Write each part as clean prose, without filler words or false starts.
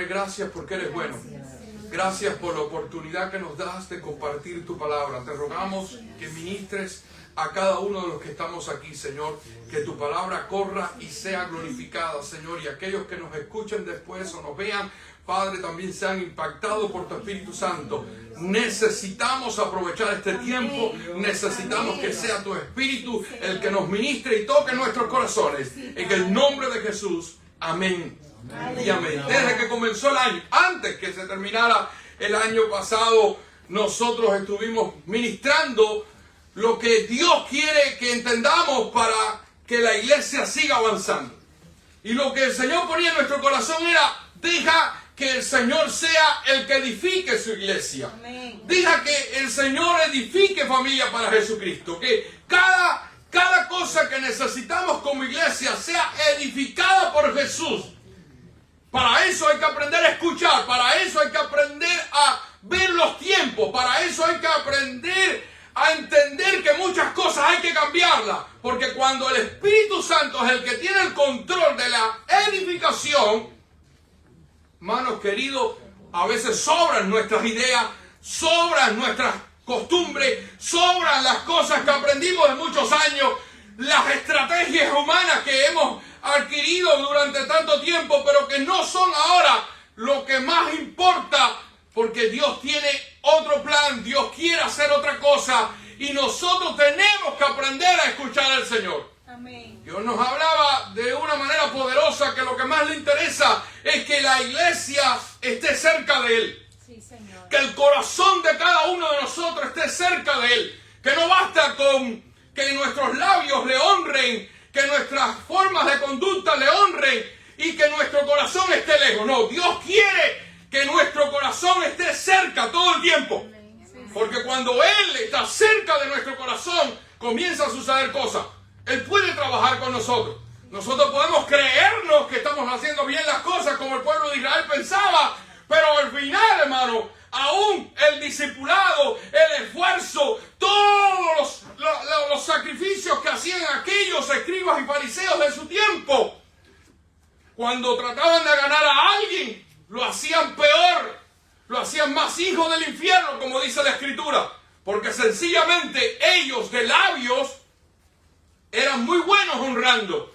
Padre, gracias porque eres bueno. Gracias por la oportunidad que nos das de compartir tu palabra. Te rogamos que ministres a cada uno de los que estamos aquí, Señor, que tu palabra corra y sea glorificada, Señor, y aquellos que nos escuchen después o nos vean, Padre, también sean impactados por tu Espíritu Santo. Necesitamos aprovechar este tiempo, necesitamos que sea tu Espíritu el que nos ministre y toque nuestros corazones. En el nombre de Jesús, amén. Y amén. Desde que comenzó el año, antes que se terminara el año pasado, nosotros estuvimos ministrando lo que Dios quiere que entendamos para que la iglesia siga avanzando. Y lo que el Señor ponía en nuestro corazón era: deja que el Señor sea el que edifique su iglesia. Amén. Deja que el Señor edifique familia para Jesucristo. Que cada cosa que necesitamos como iglesia sea edificada por Jesús. Para eso hay que aprender a escuchar, para eso hay que aprender a ver los tiempos, para eso hay que aprender a entender que muchas cosas hay que cambiarlas. Porque cuando el Espíritu Santo es el que tiene el control de la edificación, hermanos queridos, a veces sobran nuestras ideas, sobran nuestras costumbres, sobran las cosas que aprendimos de muchos años, las estrategias humanas que hemos adquirido durante tanto tiempo, pero que no son ahora lo que más importa, porque Dios tiene otro plan, Dios quiere hacer otra cosa, y nosotros tenemos que aprender a escuchar al Señor. Amén. Dios nos hablaba de una manera poderosa que lo que más le interesa es que la iglesia esté cerca de Él. Sí, Señor. Que el corazón de cada uno de nosotros esté cerca de Él. Que no basta con que nuestros labios le honren, que nuestras formas de conducta le honren y que nuestro corazón esté lejos. No, Dios quiere que nuestro corazón esté cerca todo el tiempo. Porque cuando Él está cerca de nuestro corazón, comienza a suceder cosas. Él puede trabajar con nosotros. Nosotros podemos creernos que estamos haciendo bien las cosas como el pueblo de Israel pensaba, pero al final, hermano, aún el discipulado, el esfuerzo, todos los sacrificios que hacían aquellos escribas y fariseos de su tiempo, cuando trataban de ganar a alguien, lo hacían peor, lo hacían más hijos del infierno, como dice la Escritura, porque sencillamente ellos de labios eran muy buenos honrando.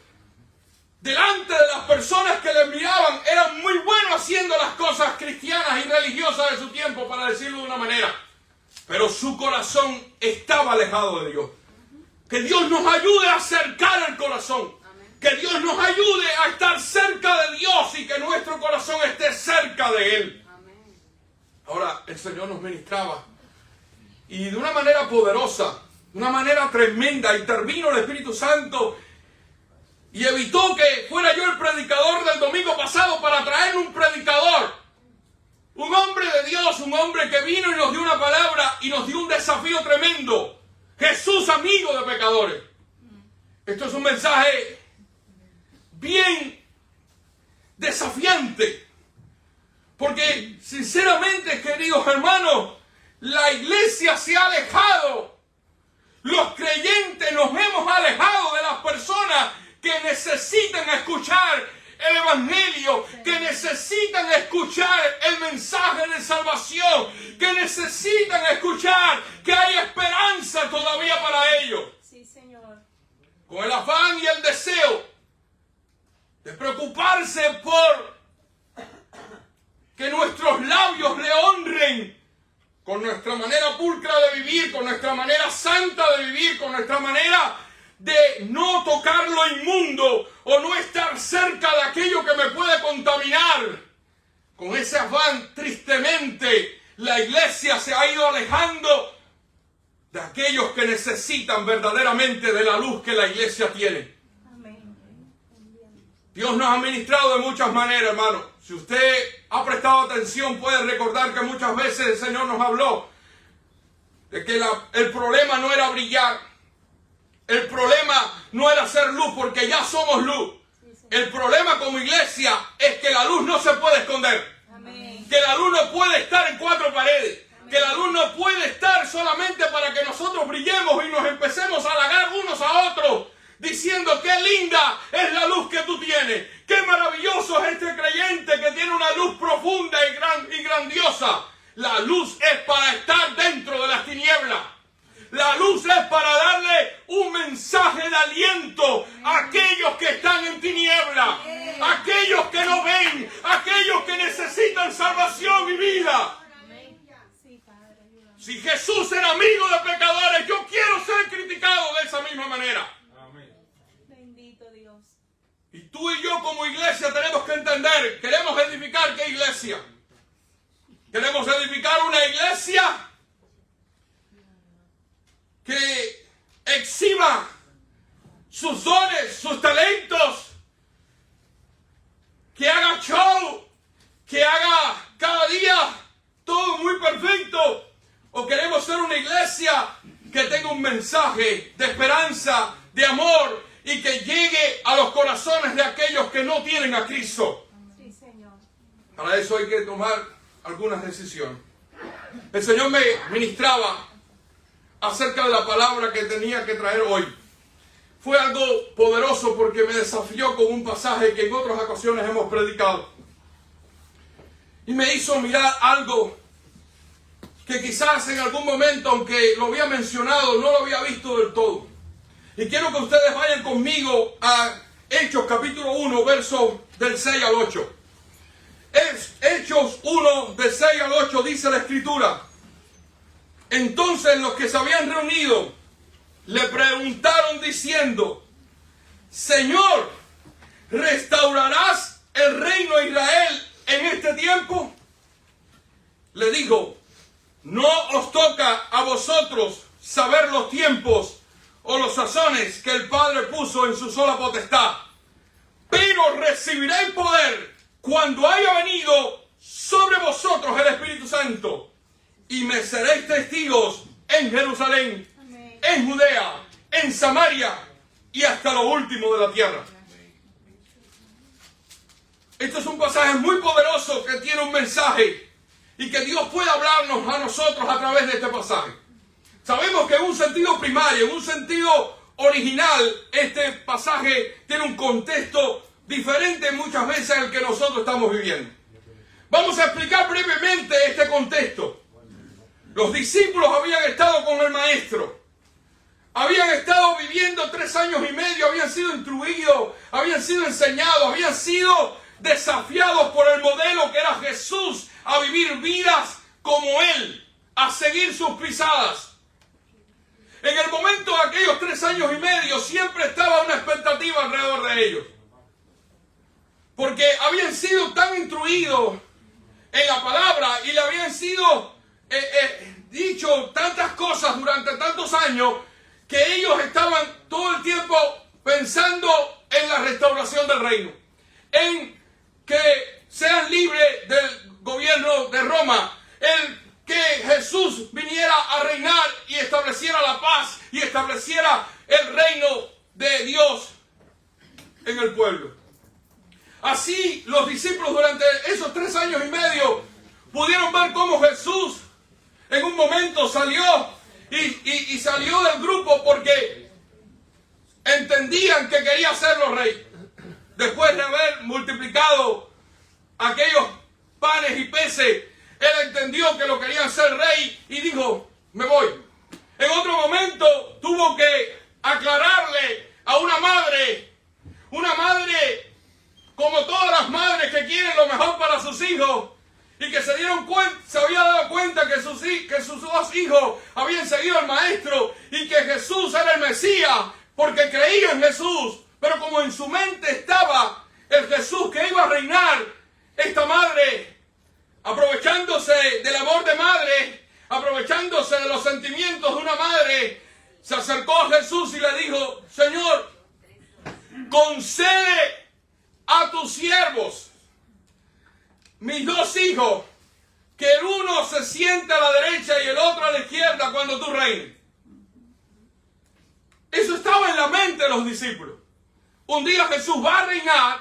Delante de las personas que les miraban, eran muy buenos haciendo las cosas cristianas y religiosas de su tiempo, para decirlo de una manera. Pero su corazón estaba alejado de Dios. Que Dios nos ayude a acercar el corazón. Que Dios nos ayude a estar cerca de Dios y que nuestro corazón esté cerca de Él. Ahora, el Señor nos ministraba. Y de una manera poderosa, de una manera tremenda, intervino el Espíritu Santo y evitó que fuera yo el predicador del domingo pasado para traer un predicador. Un hombre de Dios, un hombre que vino y nos dio una palabra y nos dio un desafío tremendo. Jesús, amigo de pecadores. Esto es un mensaje bien desafiante. Porque, sinceramente, queridos hermanos, la iglesia se ha alejado. Los creyentes nos hemos alejado de las personas que necesitan escuchar el evangelio, que necesitan escuchar el mensaje de salvación, que necesitan escuchar que hay esperanza todavía para ellos. Sí, Señor. Con el afán y el deseo de preocuparse por que nuestros labios le honren con nuestra manera pulcra de vivir, con nuestra manera santa de vivir, con nuestra manera de no tocar lo inmundo o no estar cerca de aquello que me puede contaminar. Con ese afán, tristemente, la iglesia se ha ido alejando de aquellos que necesitan verdaderamente de la luz que la iglesia tiene. Dios nos ha ministrado de muchas maneras, hermano. Si usted ha prestado atención, puede recordar que muchas veces el Señor nos habló de que el problema no era brillar. El problema no era hacer luz, porque ya somos luz. El problema como iglesia es que la luz no se puede esconder. Amén. Que la luz no puede estar en cuatro paredes. Amén. Que la luz no puede estar solamente para que nosotros brillemos y nos empecemos a halagar unos a otros, diciendo qué linda es la luz que tú tienes, qué maravilloso es este creyente que tiene una luz profunda y grandiosa. La luz es para estar dentro de las tinieblas. La luz es para darle un mensaje de aliento a aquellos que están en tinieblas, aquellos que no ven, aquellos que necesitan salvación y vida. Si Jesús era amigo de pecadores, yo quiero ser criticado de esa misma manera. Bendito Dios. Y tú y yo como iglesia tenemos que entender, queremos edificar ¿qué iglesia? Queremos edificar una iglesia que exhiba sus dones, sus talentos, que haga show, que haga cada día todo muy perfecto. ¿O queremos ser una iglesia que tenga un mensaje de esperanza, de amor y que llegue a los corazones de aquellos que no tienen a Cristo? Sí, Señor. Para eso hay que tomar algunas decisiones. El Señor me ministraba acerca de la palabra que tenía que traer hoy. Fue algo poderoso porque me desafió con un pasaje que en otras ocasiones hemos predicado. Y me hizo mirar algo que quizás en algún momento, aunque lo había mencionado, no lo había visto del todo. Y quiero que ustedes vayan conmigo a Hechos capítulo 1, versos del 6 al 8. Hechos 1, del 6 al 8 dice la Escritura. Entonces los que se habían reunido le preguntaron diciendo: Señor, ¿restaurarás el reino de Israel en este tiempo? Le digo: no os toca a vosotros saber los tiempos o los sazones que el Padre puso en su sola potestad, pero recibiréis poder cuando haya venido sobre vosotros el Espíritu Santo, y me seréis testigos en Jerusalén, amén, en Judea, en Samaria y hasta lo último de la tierra. Esto es un pasaje muy poderoso que tiene un mensaje y que Dios puede hablarnos a nosotros a través de este pasaje. Sabemos que en un sentido primario, en un sentido original, este pasaje tiene un contexto diferente muchas veces al que nosotros estamos viviendo. Vamos a explicar brevemente este contexto. Los discípulos habían estado con el Maestro. Habían estado viviendo 3 años y medio, habían sido instruidos, habían sido enseñados, habían sido desafiados por el modelo que era Jesús a vivir vidas como Él, a seguir sus pisadas. En el momento de aquellos 3 años y medio siempre estaba una expectativa alrededor de ellos. Porque habían sido tan instruidos en la palabra y le habían sido dicho tantas cosas durante tantos años que ellos estaban todo el tiempo pensando en la restauración del reino, en que sean libres del gobierno de Roma, en que Jesús viniera a reinar y estableciera la paz y estableciera el reino de Dios en el pueblo. Así los discípulos durante esos 3 años y medio pudieron ver cómo Jesús en un momento salió y salió del grupo porque entendían que quería hacerlo rey. Después de haber multiplicado aquellos panes y peces, él entendió que lo querían ser rey y dijo: me voy. En otro momento tuvo que aclararle a una madre como todas las madres que quieren lo mejor para sus hijos y que se había dado cuenta que sus 2 hijos habían seguido al Maestro y que Jesús era el Mesías porque creía en Jesús, pero como en su mente estaba el Jesús que iba a reinar, esta madre, aprovechándose del amor de madre, aprovechándose de los sentimientos de una madre, se acercó a Jesús y le dijo: Señor, concede a tus siervos, mis 2 hijos, que el uno se siente a la derecha y el otro a la izquierda cuando tú reines. Eso estaba en la mente de los discípulos. Un día Jesús va a reinar,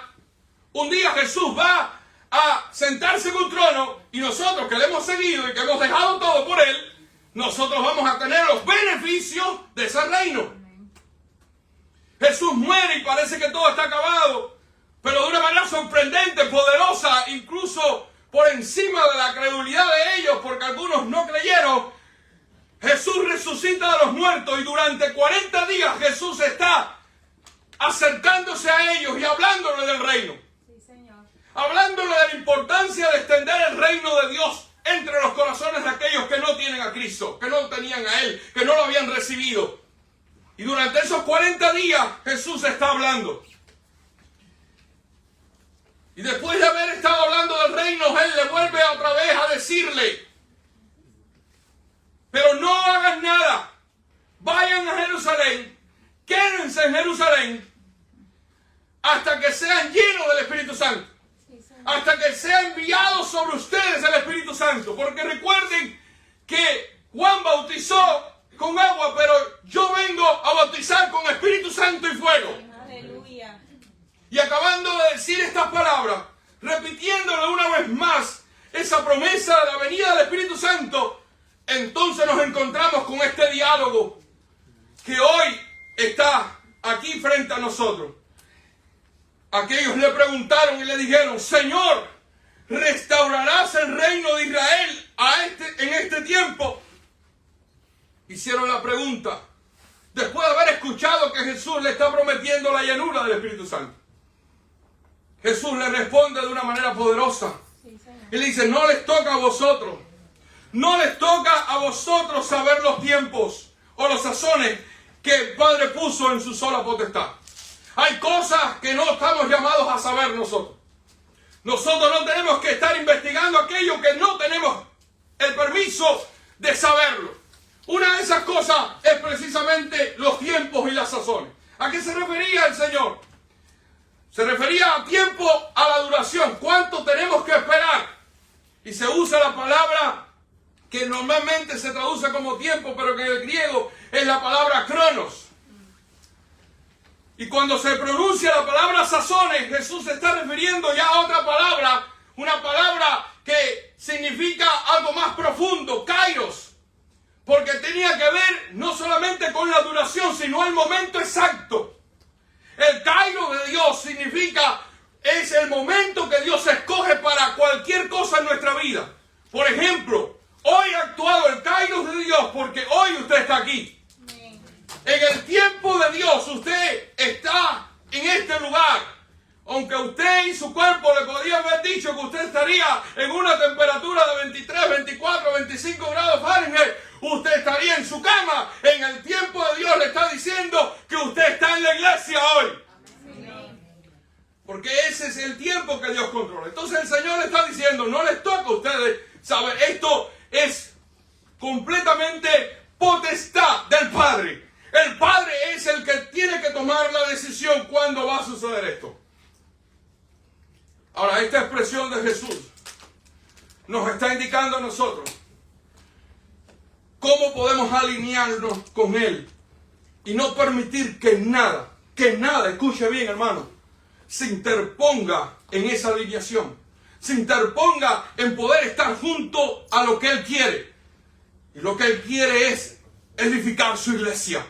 un día Jesús va a sentarse en un trono y nosotros que le hemos seguido y que hemos dejado todo por Él, nosotros vamos a tener los beneficios de ese reino. Jesús muere y parece que todo está acabado, pero de una manera sorprendente, poderosa, incluso por encima de la credulidad de ellos, porque algunos no creyeron. Jesús resucita de los muertos y durante 40 días Jesús está acercándose a ellos y hablándole del reino. Sí, Señor. Hablándole de la importancia de extender el reino de Dios entre los corazones de aquellos que no tienen a Cristo, que no tenían a Él, que no lo habían recibido. Y durante esos 40 días Jesús está hablando. Y después de haber estado hablando del reino, Él le vuelve otra vez a decirle: pero no hagan nada, vayan a Jerusalén, quédense en Jerusalén hasta que sean llenos del Espíritu Santo, hasta que sea enviado sobre ustedes el Espíritu Santo. Porque recuerden que Juan bautizó con agua, pero yo vengo a bautizar con Espíritu Santo y fuego. Aleluya. Y acabando de decir estas palabras, repitiéndole una vez más esa promesa de la venida del Espíritu Santo, entonces nos encontramos con este diálogo que hoy está aquí frente a nosotros. Aquellos le preguntaron y le dijeron: Señor, ¿restaurarás el reino de Israel en este tiempo? Hicieron la pregunta después de haber escuchado que Jesús le está prometiendo la llenura del Espíritu Santo. Jesús le responde de una manera poderosa. Sí, y le dice: no les toca a vosotros. No les toca a vosotros saber los tiempos o los sazones que el Padre puso en su sola potestad. Hay cosas que no estamos llamados a saber nosotros. Nosotros no tenemos que estar investigando aquello que no tenemos el permiso de saberlo. Una de esas cosas es precisamente los tiempos y las sazones. ¿A qué se refería el Señor? Se refería a tiempo, a la duración. ¿Cuánto tenemos que esperar? Y se usa la palabra que normalmente se traduce como tiempo, pero que en el griego es la palabra cronos. Y cuando se pronuncia la palabra sazones, Jesús se está refiriendo ya a otra palabra, una palabra que significa algo más profundo, kairos, porque tenía que ver no solamente con la duración, sino el momento exacto. El kairos de Dios significa, es el momento que Dios escoge para cualquier cosa en nuestra vida. Por ejemplo, hoy ha actuado el kairos de Dios porque hoy usted está aquí. Amén. En el tiempo de Dios usted está en este lugar. Aunque usted y su cuerpo le podrían haber dicho que usted estaría en una temperatura de 23, 24, 25 grados Fahrenheit, usted estaría en su cama. En el tiempo de Dios le está diciendo que usted está en la iglesia hoy. Porque ese es el tiempo que Dios controla. Entonces el Señor le está diciendo: no les toca a ustedes saber. Esto es completamente potestad del Padre. El Padre es el que tiene que tomar la decisión cuándo va a suceder esto. Ahora, esta expresión de Jesús nos está indicando a nosotros cómo podemos alinearnos con Él y no permitir que nada, escuche bien, hermano, se interponga en esa alineación, se interponga en poder estar junto a lo que Él quiere. Y lo que Él quiere es edificar su iglesia.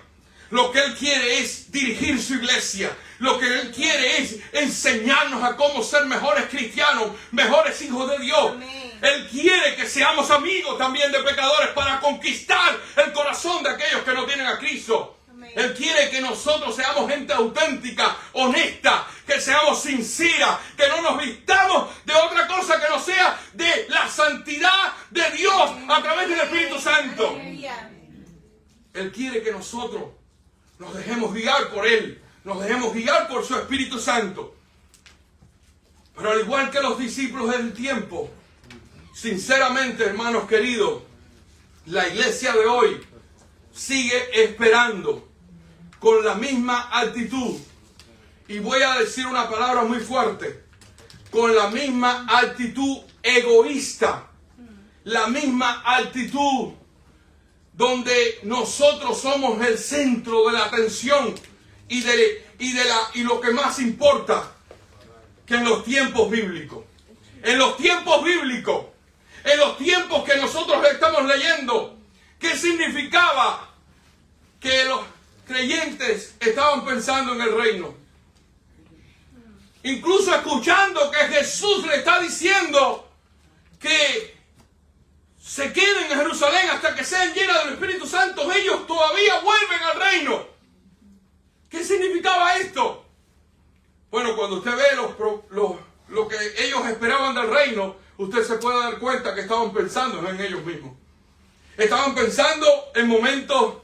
Lo que Él quiere es dirigir su iglesia. Lo que Él quiere es enseñarnos a cómo ser mejores cristianos, mejores hijos de Dios. Amén. Él quiere que seamos amigos también de pecadores para conquistar el corazón de aquellos que no tienen a Cristo. Amén. Él quiere que nosotros seamos gente auténtica, honesta, que seamos sinceras, que no nos vistamos de otra cosa que no sea de la santidad de Dios a través del Espíritu Santo. Aleluya. Él quiere que nosotros nos dejemos guiar por Él, nos dejemos guiar por su Espíritu Santo. Pero al igual que los discípulos del tiempo, sinceramente, hermanos queridos, la iglesia de hoy sigue esperando con la misma actitud. Y voy a decir una palabra muy fuerte: con la misma actitud egoísta, la misma actitud donde nosotros somos el centro de la atención y lo que más importa, que en los tiempos bíblicos. En los tiempos bíblicos, en los tiempos que nosotros estamos leyendo, ¿qué significaba que los creyentes estaban pensando en el reino? incluso escuchando que Jesús le está diciendo que se queden en Jerusalén hasta que sean llenas del Espíritu Santo, ellos todavía vuelven al reino. ¿Qué significaba esto? Bueno, cuando usted ve lo que ellos esperaban del reino, usted se puede dar cuenta que estaban pensando en ellos mismos. Estaban pensando en momentos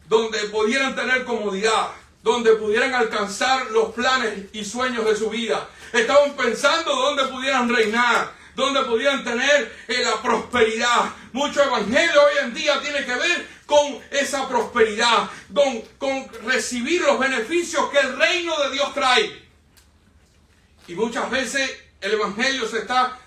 donde pudieran tener comodidad, donde pudieran alcanzar los planes y sueños de su vida. Estaban pensando donde pudieran reinar, donde pudieran tener la prosperidad. Mucho evangelio hoy en día tiene que ver con esa prosperidad, con recibir los beneficios que el reino de Dios trae. Y muchas veces el evangelio se está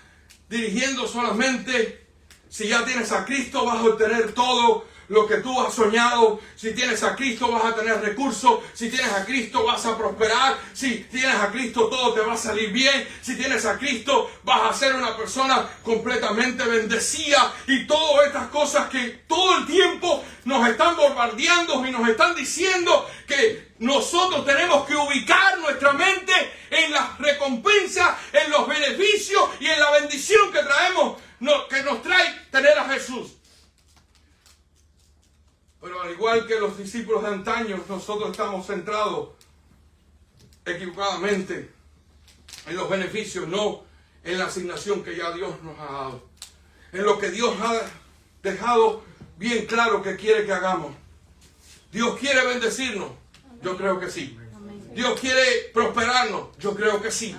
dirigiendo solamente: si ya tienes a Cristo vas a obtener todo lo que tú has soñado. Si tienes a Cristo vas a tener recursos. Si tienes a Cristo vas a prosperar. Si tienes a Cristo todo te va a salir bien. Si tienes a Cristo vas a ser una persona completamente bendecida. Y todas estas cosas que todo el tiempo nos están bombardeando y nos están diciendo que nosotros tenemos que ubicar nuestra mente en las recompensas, en los beneficios y en la bendición que nos trae tener a Jesús. Pero al igual que los discípulos de antaño, nosotros estamos centrados equivocadamente en los beneficios, no en la asignación que ya Dios nos ha dado. En lo que Dios ha dejado bien claro que quiere que hagamos. Dios quiere bendecirnos. Yo creo que sí. Dios quiere prosperarnos. Yo creo que sí.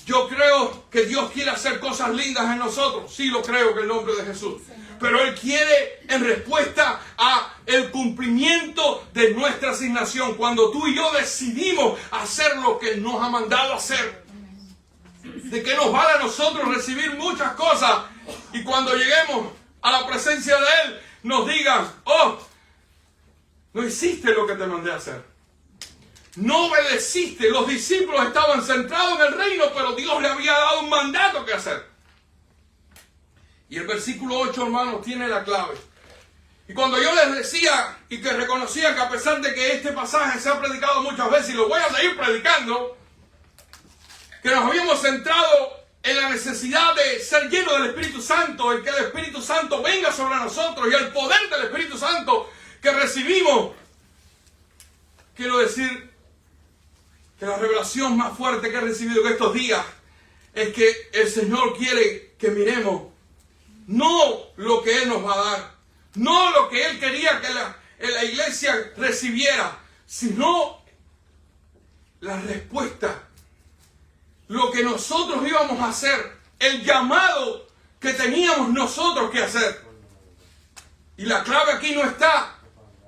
Yo creo que Dios quiere hacer cosas lindas en nosotros. Sí, lo creo en el nombre de Jesús. Pero Él quiere en respuesta a el cumplimiento de nuestra asignación. Cuando tú y yo decidimos hacer lo que Él nos ha mandado a hacer. ¿De qué nos vale a nosotros recibir muchas cosas? Y cuando lleguemos a la presencia de Él, nos digan: oh, no hiciste lo que te mandé a hacer. No obedeciste. Los discípulos estaban centrados en el reino, pero Dios le había dado un mandato que hacer. Y el versículo 8, hermanos, tiene la clave. Y cuando yo les decía y que reconocía que a pesar de que este pasaje se ha predicado muchas veces y lo voy a seguir predicando, que nos habíamos centrado en la necesidad de ser llenos del Espíritu Santo, y que el Espíritu Santo venga sobre nosotros, y el poder del Espíritu Santo que recibimos. Quiero decir que la revelación más fuerte que he recibido en estos días es que el Señor quiere que miremos no lo que Él nos va a dar, no lo que Él quería que la iglesia recibiera, sino la respuesta, lo que nosotros íbamos a hacer, el llamado que teníamos nosotros que hacer. Y la clave aquí no está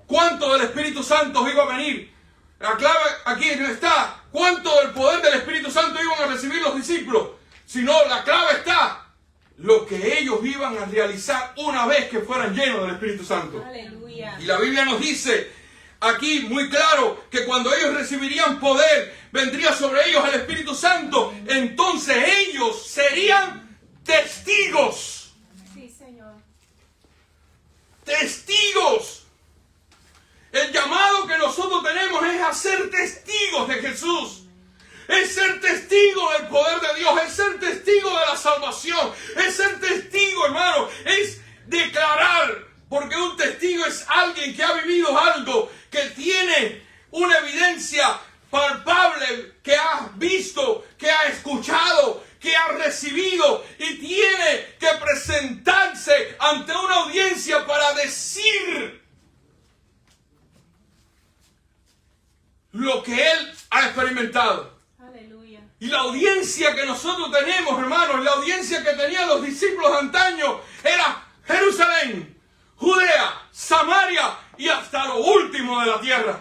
cuánto del Espíritu Santo iba a venir. La clave aquí no está cuánto del poder del Espíritu Santo iban a recibir los discípulos, sino la clave está lo que ellos iban a realizar una vez que fueran llenos del Espíritu Santo. Aleluya. Y la Biblia nos dice aquí muy claro que cuando ellos recibirían poder, vendría sobre ellos el Espíritu Santo. Entonces ellos serían testigos. Sí, Señor. Testigos. El llamado que nosotros tenemos es a ser testigos de Jesús. Es ser testigo del poder de Dios. Es ser testigo de la salvación. Es ser testigo, hermano. Es declarar. Porque un testigo es alguien que ha vivido algo, que tiene una evidencia palpable, que ha visto, que ha escuchado, que ha recibido, y tiene que presentarse ante una audiencia para decir lo que él ha experimentado. Aleluya. Y la audiencia que nosotros tenemos, hermanos, la audiencia que tenían los discípulos de antaño era Jerusalén, Judea, Samaria y hasta lo último de la tierra.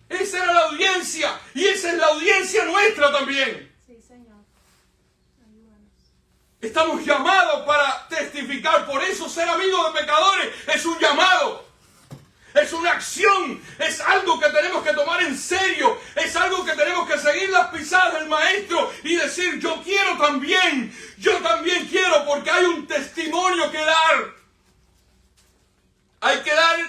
Esa era la audiencia, y esa es la audiencia nuestra también. Sí, Señor. Ayúdanos. Estamos llamados para testificar. Por eso ser amigos de pecadores es un llamado. Es una acción, es algo que tenemos que tomar en serio, es algo que tenemos que seguir las pisadas del Maestro y decir: yo también quiero, porque hay un testimonio que dar. Hay que dar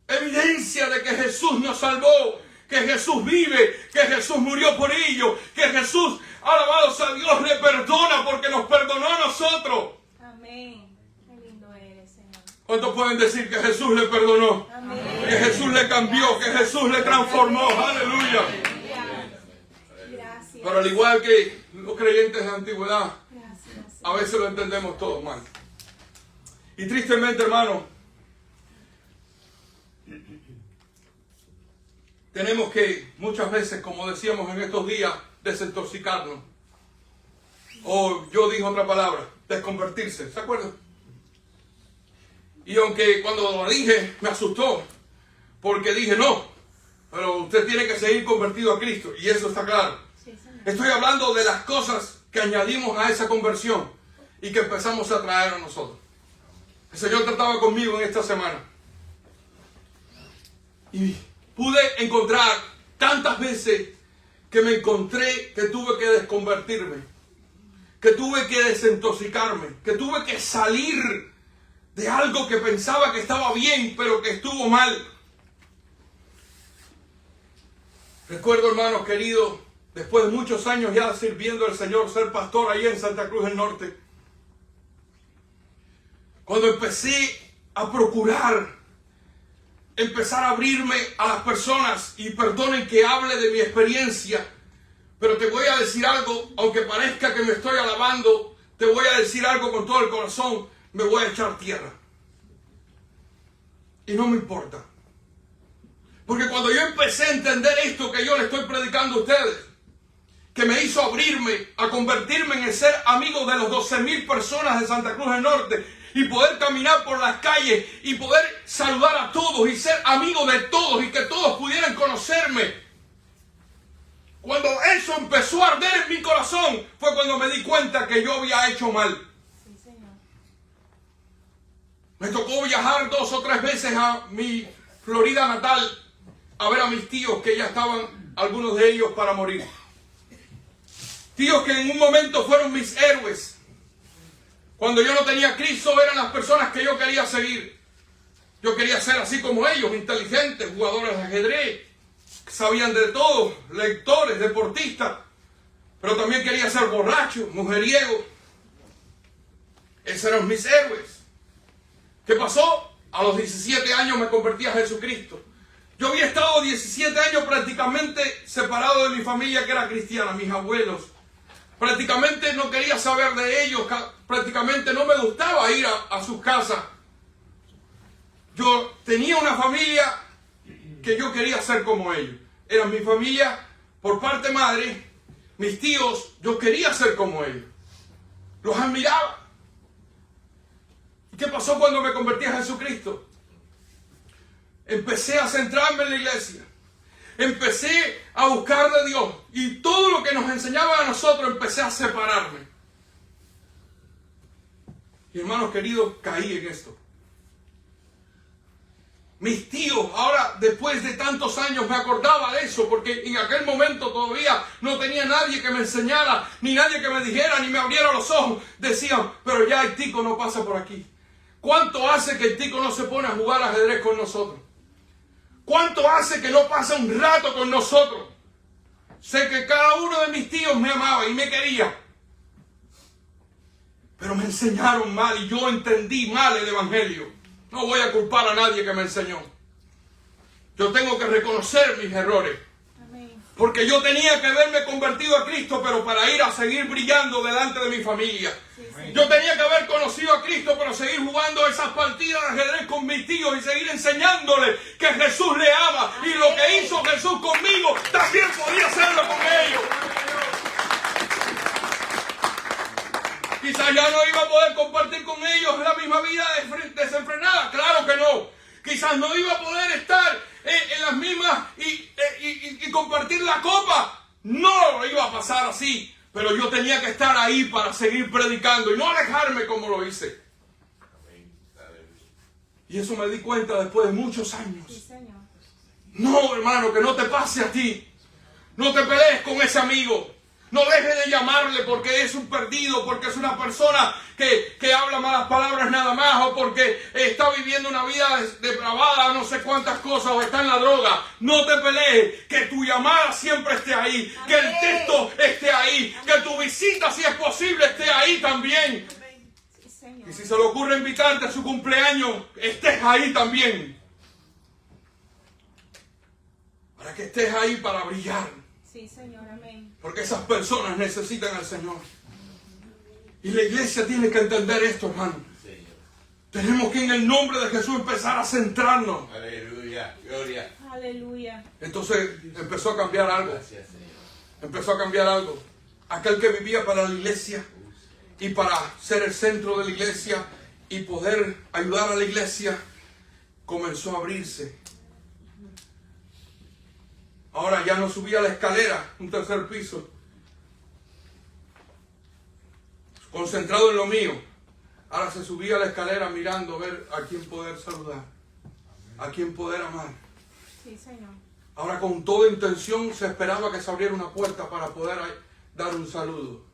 evidencia de que Jesús nos salvó, que Jesús vive, que Jesús murió por ellos, que Jesús, alabados a Dios, le perdona porque nos perdonó a nosotros. Amén. Qué lindo eres, Señor. ¿Cuántos pueden decir que Jesús le perdonó? Amén. Que Jesús le cambió, que Jesús le transformó. Aleluya. Gracias. Pero al igual que los creyentes de la antigüedad, Gracias. a veces lo entendemos todo mal. Y tristemente, hermano, tenemos que muchas veces, como decíamos en estos días, desintoxicarnos. O yo dije otra palabra, desconvertirse. ¿Se acuerdan? Y aunque cuando lo dije me asustó, porque dije no, pero usted tiene que seguir convertido a Cristo. Y eso está claro. Sí, Señor. Estoy hablando de las cosas que añadimos a esa conversión y que empezamos a traer a nosotros. El Señor trataba conmigo en esta semana. Y pude encontrar tantas veces que me encontré que tuve que desconvertirme, que tuve que desintoxicarme, que tuve que salir de algo que pensaba que estaba bien, pero que estuvo mal. Recuerdo, hermanos queridos, después de muchos años ya sirviendo al Señor, ser pastor ahí en Santa Cruz del Norte, cuando empecé a procurar empezar a abrirme a las personas, y perdonen que hable de mi experiencia, pero te voy a decir algo, aunque parezca que me estoy alabando, te voy a decir algo con todo el corazón, me voy a echar tierra. Y no me importa. Porque cuando yo empecé a entender esto que yo le estoy predicando a ustedes, que me hizo abrirme a convertirme en el ser amigo de los 12,000 personas de Santa Cruz del Norte, y poder caminar por las calles y poder saludar a todos y ser amigo de todos y que todos pudieran conocerme. Cuando eso empezó a arder en mi corazón, fue cuando me di cuenta que yo había hecho mal. Sí, Señor. Me tocó viajar 2 o 3 veces a mi Florida natal a ver a mis tíos, que ya estaban, algunos de ellos, para morir. Tíos que en un momento fueron mis héroes. Cuando yo no tenía Cristo, eran las personas que yo quería seguir. Yo quería ser así como ellos, inteligentes, jugadores de ajedrez, sabían de todo, lectores, deportistas, pero también quería ser borracho, mujeriego. Esos eran mis héroes. ¿Qué pasó? A los 17 años me convertí a Jesucristo. Yo había estado 17 años prácticamente separado de mi familia que era cristiana, mis abuelos. Prácticamente no quería saber de ellos, prácticamente no me gustaba ir a sus casas. Yo tenía una familia que yo quería ser como ellos. Era mi familia por parte madre, mis tíos, yo quería ser como ellos. Los admiraba. ¿Y qué pasó cuando me convertí a Jesucristo? Empecé a centrarme en la iglesia. Empecé a buscar de Dios. Y todo lo que nos enseñaba a nosotros, empecé a separarme. Y hermanos queridos, caí en esto. Mis tíos, ahora después de tantos años me acordaba de eso, porque en aquel momento todavía no tenía nadie que me enseñara, ni nadie que me dijera, ni me abriera los ojos. Decían, pero ya el tico no pasa por aquí. ¿Cuánto hace que el tico no se pone a jugar ajedrez con nosotros? ¿Cuánto hace que no pasa un rato con nosotros? Sé que cada uno de mis tíos me amaba y me quería. Pero me enseñaron mal y yo entendí mal el evangelio. No voy a culpar a nadie que me enseñó. Yo tengo que reconocer mis errores. Amén. Porque yo tenía que haberme convertido a Cristo, pero para ir a seguir brillando delante de mi familia. Sí, Señor. Yo tenía que haber conocido a Cristo, pero seguir jugando esas partidas de ajedrez con mis tíos y seguir enseñándole que Jesús le ama. Y lo que hizo Jesús conmigo, también podía hacerlo con ellos. Quizás ya no iba a poder compartir con ellos la misma vida desenfrenada. Claro que no. Quizás no iba a poder estar en las mismas y compartir la copa. No lo iba a pasar así. Pero yo tenía que estar ahí para seguir predicando y no alejarme como lo hice. Y eso me di cuenta después de muchos años. Sí, Señor. No, hermano, que no te pase a ti. No te pelees con ese amigo. No deje de llamarle porque es un perdido, porque es una persona que habla malas palabras nada más, o porque está viviendo una vida depravada, no sé cuántas cosas, o está en la droga. No te pelees, que tu llamada siempre esté ahí, que el texto esté ahí, que tu visita, si es posible, esté ahí también. Sí, Señor. Y si se le ocurre invitarte a su cumpleaños, estés ahí también. Para que estés ahí para brillar. Sí, Señor, amén. Porque esas personas necesitan al Señor. Y la iglesia tiene que entender esto, hermano. Tenemos que en el nombre de Jesús empezar a centrarnos. Aleluya, gloria. Aleluya. Entonces empezó a cambiar algo. Gracias, Señor. Empezó a cambiar algo. Aquel que vivía para la iglesia y para ser el centro de la iglesia y poder ayudar a la iglesia, comenzó a abrirse. Ahora ya no subía la escalera, un tercer piso, concentrado en lo mío. Ahora se subía a la escalera mirando a ver a quién poder saludar, a quién poder amar. Sí, Señor. Ahora con toda intención se esperaba que se abriera una puerta para poder dar un saludo.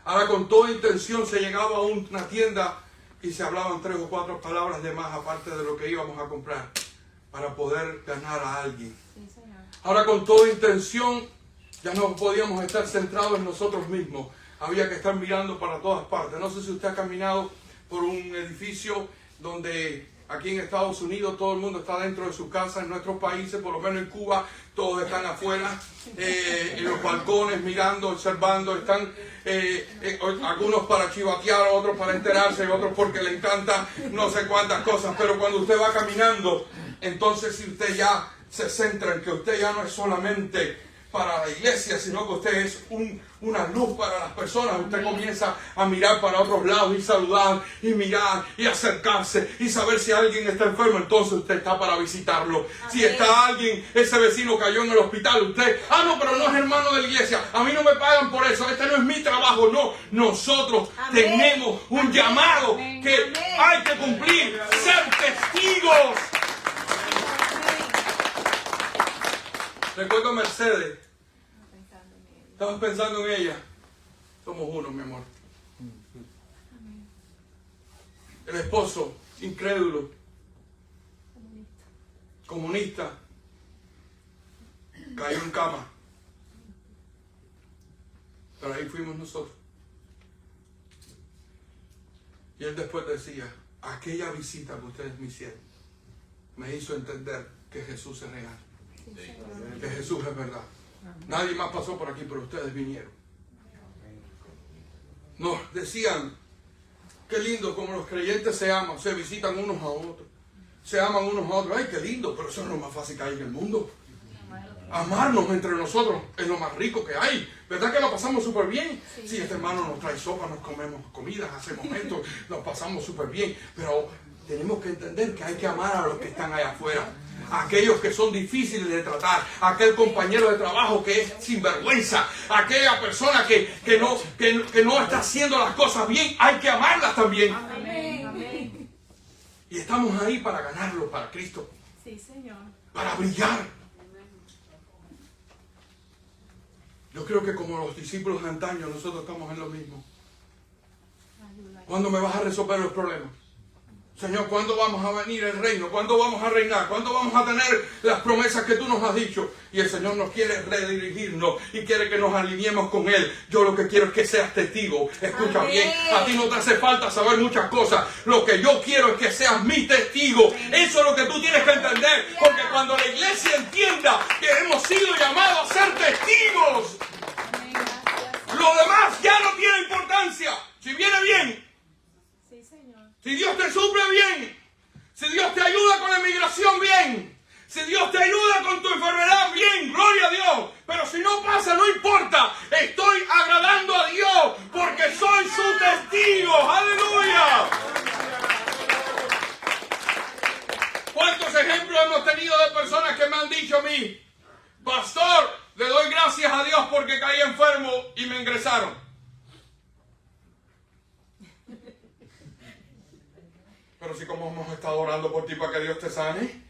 Ahora con toda intención se llegaba a una tienda y se hablaban 3 o 4 palabras de más aparte de lo que íbamos a comprar para poder ganar a alguien. Sí, Señor. Ahora con toda intención ya no podíamos estar centrados en nosotros mismos. Había que estar mirando para todas partes. No sé si usted ha caminado por un edificio donde aquí en Estados Unidos todo el mundo está dentro de su casa. En nuestros países, por lo menos en Cuba, todos están afuera, en los balcones, mirando, observando. Están algunos para chivatear, otros para enterarse, otros porque le encanta no sé cuántas cosas. Pero cuando usted va caminando, entonces si usted ya se centra en que usted ya no es solamente para la iglesia, sino que usted es una luz para las personas. Usted comienza a mirar para otros lados y saludar y mirar y acercarse y saber si alguien está enfermo, entonces usted está para visitarlo. Si está alguien, ese vecino cayó en el hospital, usted, no, pero no es hermano de la iglesia, a mí no me pagan por eso, este no es mi trabajo. No, nosotros tenemos un llamado que hay que cumplir, ser testigos. Recuerdo a Mercedes. Estamos pensando en ella. Somos uno, mi amor. El esposo, incrédulo, comunista, cayó en cama. Pero ahí fuimos nosotros. Y él después decía, aquella visita que ustedes me hicieron me hizo entender que Jesús es real. Que Jesús es verdad. Nadie más pasó por aquí, pero ustedes vinieron. Nos decían, qué lindo como los creyentes se aman, se visitan unos a otros, se aman unos a otros. Ay, qué lindo, pero eso es lo más fácil que hay en el mundo. Amarnos entre nosotros es lo más rico que hay. ¿Verdad que lo pasamos súper bien? Sí, este hermano nos trae sopa, nos comemos comidas, hacemos esto, nos pasamos súper bien. Pero tenemos que entender que hay que amar a los que están allá afuera. Aquellos que son difíciles de tratar, aquel compañero de trabajo que es sinvergüenza, aquella persona que no está haciendo las cosas bien, hay que amarlas también. Amén. Amén. Y estamos ahí para ganarlo para Cristo, Sí, Señor. para brillar. Yo creo que como los discípulos de antaño, nosotros estamos en lo mismo. ¿Cuándo me vas a resolver los problemas? Señor, ¿cuándo vamos a venir el reino? ¿Cuándo vamos a reinar? ¿Cuándo vamos a tener las promesas que tú nos has dicho? Y el Señor nos quiere redirigirnos y quiere que nos alineemos con Él. Yo lo que quiero es que seas testigo. Escucha Amén. bien, a ti no te hace falta saber muchas cosas. Lo que yo quiero es que seas mi testigo. Eso es lo que tú tienes que entender. Porque cuando la iglesia entienda que hemos sido llamados a ser testigos, Amén. Gracias. lo demás ya no tiene importancia. Si viene bien, Sí, Señor. si Dios te suple bien, si Dios te ayuda con la inmigración bien, si Dios te ayuda con tu enfermedad bien, gloria a Dios. Pero si no pasa, no importa. Estoy agradando a Dios porque soy su testigo. ¡Aleluya! ¿Cuántos ejemplos hemos tenido de personas que me han dicho a mí, pastor, le doy gracias a Dios porque caí enfermo y me ingresaron? Pero si como hemos estado orando por ti para que Dios te sane,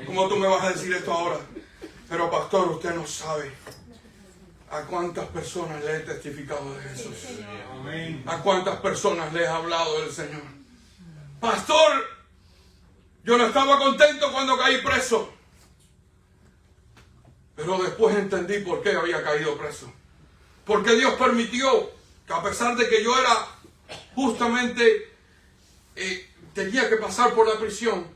¿cómo tú me vas a decir esto ahora? Pero pastor, usted no sabe. ¿A cuántas personas le he testificado de Jesús? Sí, Señor. Amén. ¿A cuántas personas le he hablado del Señor? Pastor, yo no estaba contento cuando caí preso. Pero después entendí por qué había caído preso. Porque Dios permitió que, a pesar de que yo era justamente, tenía que pasar por la prisión,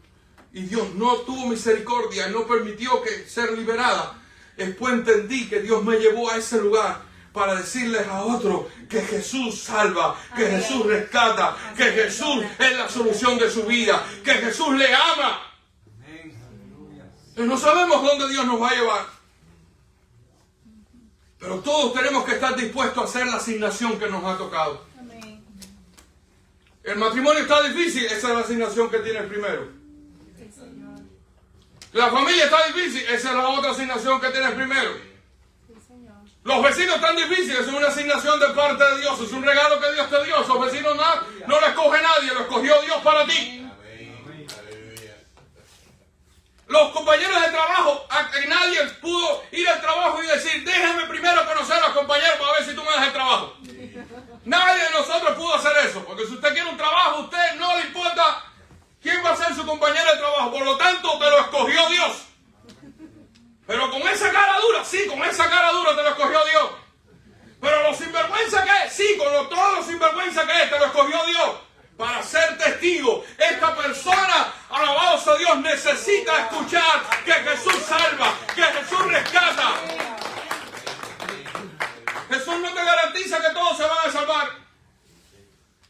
y Dios no tuvo misericordia, no permitió que ser liberada. Después entendí que Dios me llevó a ese lugar para decirles a otros que Jesús salva, que Amén. Jesús rescata, que Amén. Jesús es la solución de su vida, que Jesús le ama. Amén. Aleluya. No sabemos dónde Dios nos va a llevar. Pero todos tenemos que estar dispuestos a hacer la asignación que nos ha tocado. Amén. El matrimonio está difícil, esa es la asignación que tiene el primero. Sí, Señor. La familia está difícil, esa es la otra asignación que tiene el primero. Sí, Señor. Los vecinos están difíciles, es una asignación de parte de Dios, es un regalo que Dios te dio. Esos vecinos no lo escoge nadie, lo escogió Dios para ti. Amén. Aleluya. Los compañeros de trabajo, nadie pudo ir al trabajo y decir, déjame primero conocer a los compañeros para ver si tú me das el trabajo. Nadie de nosotros pudo hacer eso, porque si usted quiere un trabajo, a usted no le importa quién va a ser su compañero de trabajo. Por lo tanto, te lo escogió Dios. Pero con esa cara dura, sí, con esa cara dura te lo escogió Dios. Pero lo sinvergüenza que es, sí, todo lo sinvergüenza que es, te lo escogió Dios. Para ser testigo, esta persona, alabado sea Dios, necesita escuchar que Jesús salva, que Jesús rescata. Jesús no te garantiza que todos se van a salvar.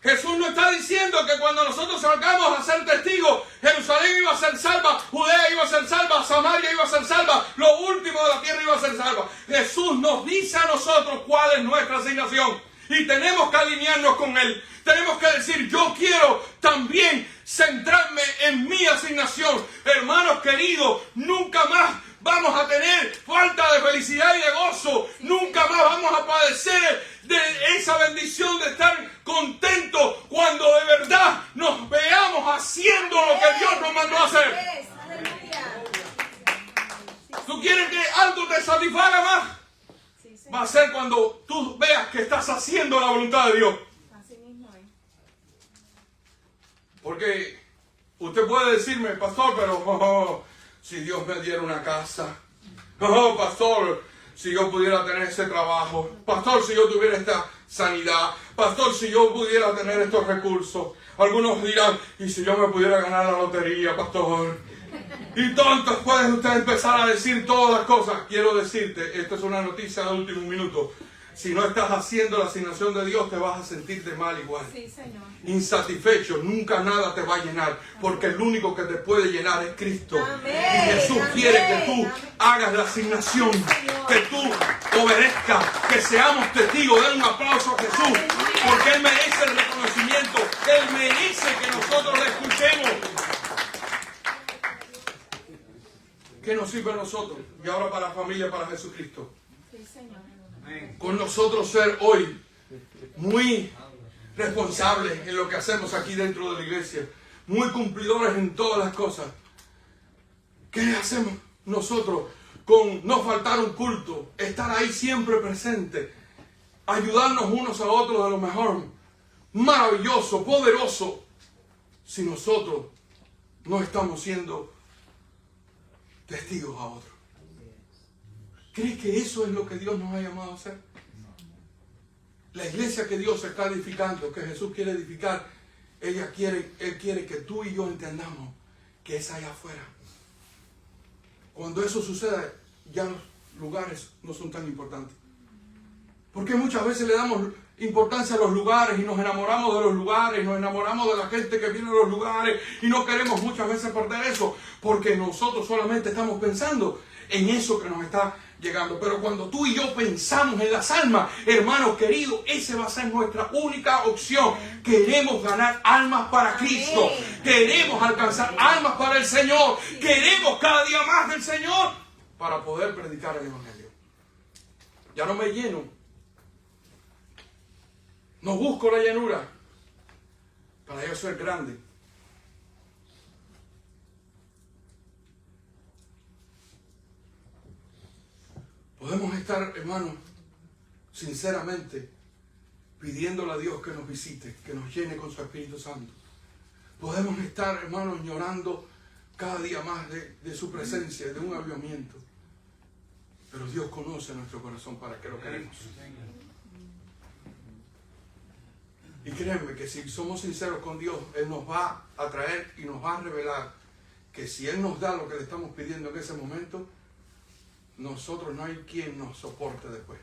Jesús no está diciendo que cuando nosotros salgamos a ser testigos, Jerusalén iba a ser salva, Judea iba a ser salva, Samaria iba a ser salva, lo último de la tierra iba a ser salva. Jesús nos dice a nosotros cuál es nuestra asignación y tenemos que alinearnos con Él. Tenemos que decir, yo quiero también centrarme en mi asignación. Hermanos queridos, nunca más vamos a tener falta de felicidad y de gozo. Nunca más vamos a padecer de esa bendición de estar contentos cuando de verdad nos veamos haciendo lo que Dios nos mandó a hacer. ¿Tú quieres que algo te satisfaga más? Sí, Señor. Va a ser cuando tú veas que estás haciendo la voluntad de Dios. Así mismo es. Porque usted puede decirme, pastor, pero si Dios me diera una casa, pastor, si yo pudiera tener ese trabajo, pastor, si yo tuviera esta sanidad, pastor, si yo pudiera tener estos recursos. Algunos dirán, y si yo me pudiera ganar la lotería, pastor. Y tontos pueden ustedes empezar a decir todas las cosas. Quiero decirte, esta es una noticia de último minuto. Si no estás haciendo la asignación de Dios, te vas a sentirte mal igual. Sí, Señor. Insatisfecho, nunca nada te va a llenar, porque el único que te puede llenar es Cristo. Amén. Y Jesús Amén. quiere que tú Amén. hagas la asignación, Señor. que tú obedezcas, que seamos testigos. Den un aplauso a Jesús, porque Él merece el reconocimiento, Él merece que nosotros le escuchemos. ¿Qué nos sirve a nosotros? Y ahora para la familia, para Jesucristo. Sí, Señor. Amén. Con nosotros ser hoy muy responsables en lo que hacemos aquí dentro de la iglesia, muy cumplidores en todas las cosas. ¿Qué hacemos nosotros con no faltar un culto, estar ahí siempre presente, ayudarnos unos a otros de lo mejor, maravilloso, poderoso, si nosotros no estamos siendo testigos a otros? ¿Crees que eso es lo que Dios nos ha llamado a hacer? La iglesia que Dios está edificando, que Jesús quiere edificar, Él quiere que tú y yo entendamos que es allá afuera. Cuando eso suceda, ya los lugares no son tan importantes. Porque muchas veces le damos importancia a los lugares y nos enamoramos de los lugares, nos enamoramos de la gente que viene a los lugares y no queremos muchas veces perder eso, porque nosotros solamente estamos pensando en eso que nos está llegando. Pero cuando tú y yo pensamos en las almas, hermanos queridos, esa va a ser nuestra única opción. Queremos ganar almas para Cristo. Queremos alcanzar almas para el Señor. Queremos cada día más del Señor para poder predicar el Evangelio. Ya no me lleno. No busco la llenura para yo ser grande. Podemos estar, hermanos, sinceramente, pidiéndole a Dios que nos visite, que nos llene con su Espíritu Santo. Podemos estar, hermanos, llorando cada día más de su presencia, de un avivamiento. Pero Dios conoce nuestro corazón para que lo queremos. Y créanme que si somos sinceros con Dios, Él nos va a traer y nos va a revelar que si Él nos da lo que le estamos pidiendo en ese momento, nosotros no hay quien nos soporte después.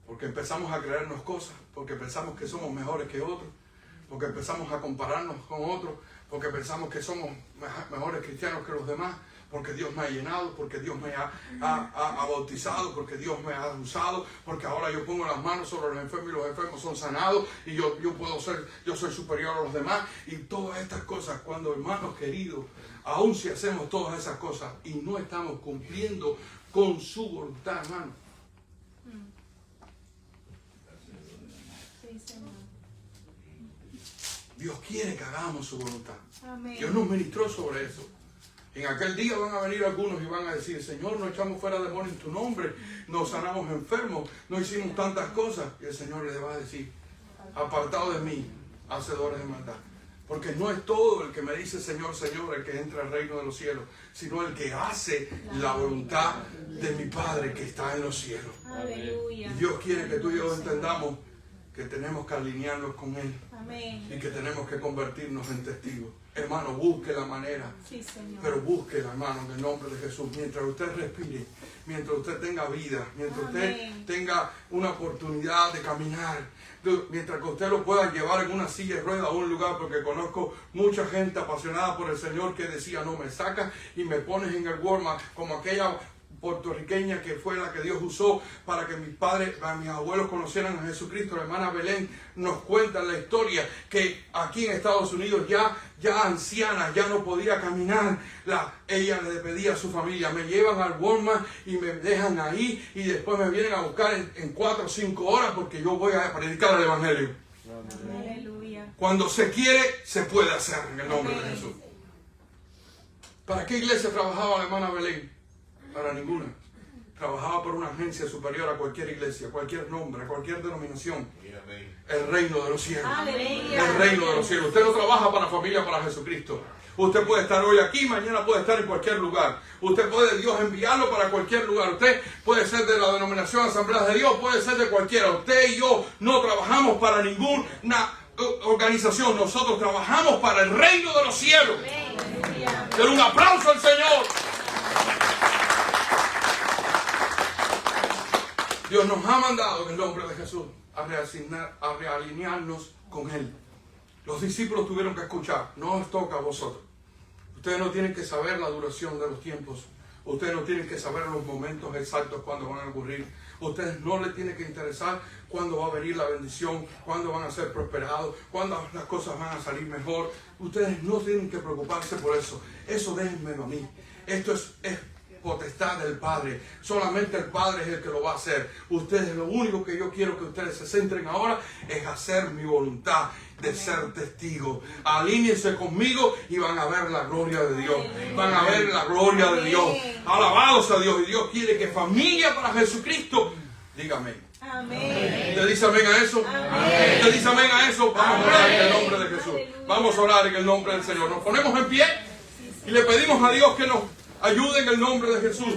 Porque empezamos a creernos cosas, porque pensamos que somos mejores que otros, porque empezamos a compararnos con otros, porque pensamos que somos mejores cristianos que los demás, porque Dios me ha llenado, porque Dios me ha bautizado, porque Dios me ha usado, porque ahora yo pongo las manos sobre los enfermos y los enfermos son sanados y yo soy superior a los demás. Y todas estas cosas, cuando, hermanos queridos, aun si hacemos todas esas cosas y no estamos cumpliendo con su voluntad, hermano. Sí, Señor. Dios quiere que hagamos su voluntad. Amén. Dios nos ministró sobre eso. En aquel día van a venir algunos y van a decir: Señor, nos echamos fuera demonios en tu nombre, nos sanamos enfermos, no hicimos tantas cosas. Y el Señor les va a decir: apartado de mí, hacedores de maldad. Porque no es todo el que me dice Señor, Señor, el que entra al reino de los cielos, sino el que hace la voluntad de mi Padre que está en los cielos. Aleluya. Y Dios quiere que tú y yo entendamos que tenemos que alinearnos con Él. Amén. Y que tenemos que convertirnos en testigos. Hermano, busque la manera. Sí, Señor. Pero búsquela, hermano, en el nombre de Jesús. Mientras usted respire, mientras usted tenga vida, mientras Amén. usted tenga una oportunidad de caminar, mientras que usted lo pueda llevar en una silla de ruedas a un lugar, porque conozco mucha gente apasionada por el Señor que decía: no, me sacas y me pones en el Walmart, como aquella puertorriqueña que fue la que Dios usó para que mis abuelos conocieran a Jesucristo. La hermana Belén nos cuenta la historia que aquí en Estados Unidos ya anciana, ya no podía caminar. Ella le pedía a su familia: me llevan al Walmart y me dejan ahí y después me vienen a buscar en 4 o 5 horas porque yo voy a predicar el Evangelio. Aleluya. Cuando se quiere, se puede hacer en el nombre de Jesús. ¿Para qué iglesia trabajaba la hermana Belén? Para ninguna. Trabajaba por una agencia superior a cualquier iglesia, cualquier nombre, a cualquier denominación. El reino de los cielos. Aleluya. El reino de los cielos. Usted no trabaja para familia, para Jesucristo. Usted puede estar hoy aquí, mañana puede estar en cualquier lugar. Usted puede Dios enviarlo para cualquier lugar. Usted puede ser de la denominación Asamblea de Dios, puede ser de cualquiera. Usted y yo no trabajamos para ninguna organización. Nosotros trabajamos para el reino de los cielos. Denle un aplauso al Señor. Dios nos ha mandado en el nombre de Jesús a realinearnos con Él. Los discípulos tuvieron que escuchar: no os toca a vosotros. Ustedes no tienen que saber la duración de los tiempos. Ustedes no tienen que saber los momentos exactos cuando van a ocurrir. Ustedes no les tiene que interesar cuándo va a venir la bendición, cuándo van a ser prosperados, cuándo las cosas van a salir mejor. Ustedes no tienen que preocuparse por eso. Eso déjenmelo a mí. Esto es potestad del Padre. Solamente el Padre es el que lo va a hacer. Ustedes, lo único que yo quiero que ustedes se centren ahora es hacer mi voluntad de ser testigos. Alíñense conmigo y van a ver la gloria de Dios. Van a ver la gloria de Dios. Alabados a Dios. Y Dios quiere que familia para Jesucristo diga amén. Amén. ¿Usted dice amén a eso? Amén. ¿Usted dice amén a eso? Vamos a orar en el nombre de Jesús. Aleluya. Vamos a orar en el nombre del Señor. Nos ponemos en pie y le pedimos a Dios que nos ayude en el nombre de Jesús.